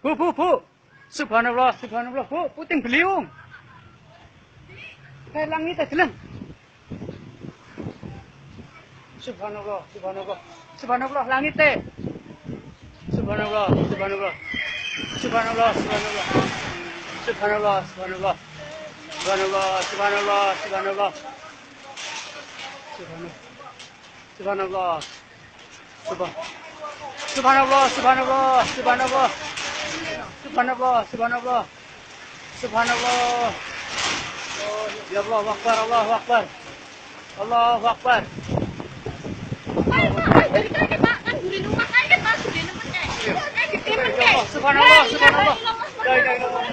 Bu. Subhanallah, Bu. Puting beliung. Kayak langit aja lang. Subhanallah, langit teh. Subhanallah. Subhanallah. Ya Allah Akbar, Allahu Akbar. Allahu Akbar. Subhanallah. La ilaha illallah.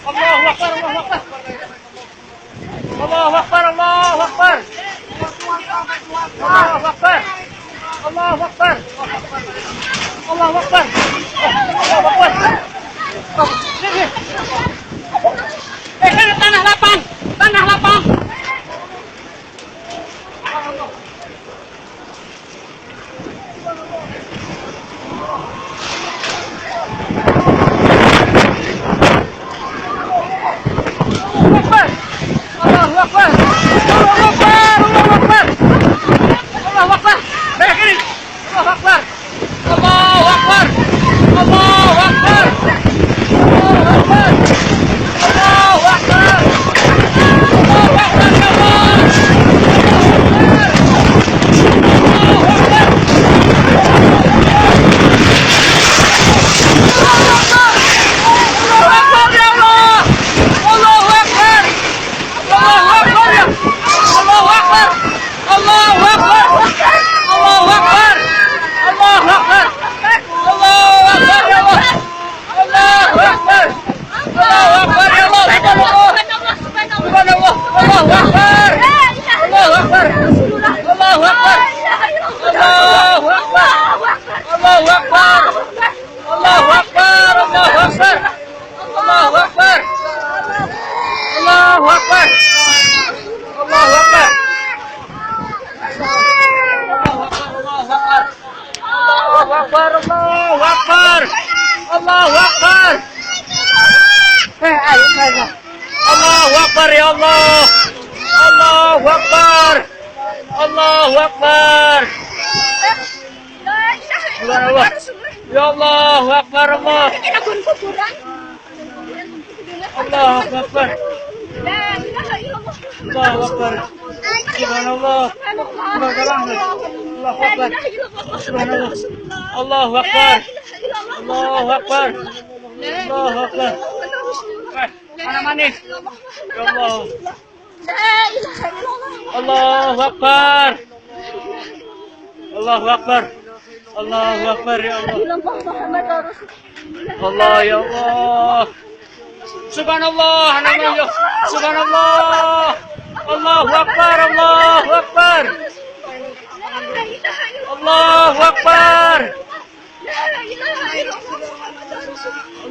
Allahu Akbar. Allahu Akbar. Tanah lapang. Allahu Akbar. Banyak ini. Allahu Akbar. Allahu Akbar. Allahu Akbar ya Allah. Allahu Akbar. Subhanallah. Ya Allah Akbar Allah. Allahu Akbar. Allahu Akbar. Subhanallah. Subhanallah. Allahu Akbar. Allahu Akbar. Allahu Akbar. Mana manis? Ya Allah. Allahu Akbar. Allahu Akbar. Allahu Akbar ya Allah. Allah ya Allah. Subhanallah namanya. Subhanallah. Allahu Akbar. Allahu Akbar. Allahu Akbar.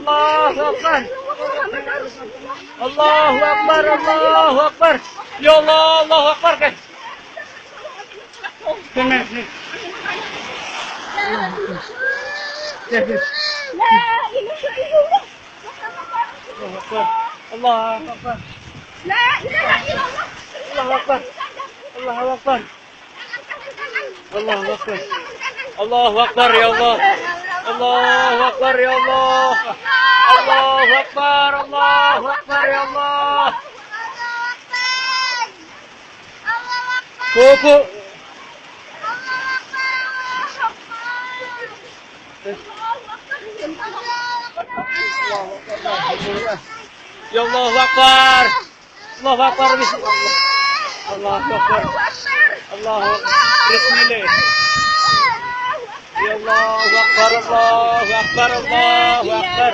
Allahu Akbar. Allahu Akbar. Allahu Akbar. Ya Allah, Allahu Akbar kan. Benar nih. Allahu Akbar. La ilaha illallah. Allahu Akbar. Allahu Akbar. Allahu Akbar. Allahu Akbar ya Allah. Allahu Akbar ya Allah. Allahu Akbar. Allahu Akbar ya Allah. Bu. Ya Allahu Akbar. Allahu Akbar. Allahu Akbar. Allahu Bismillah. Ya Allahu Akbar. Allahu Akbar. Allahu Akbar.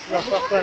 Allahu Akbar.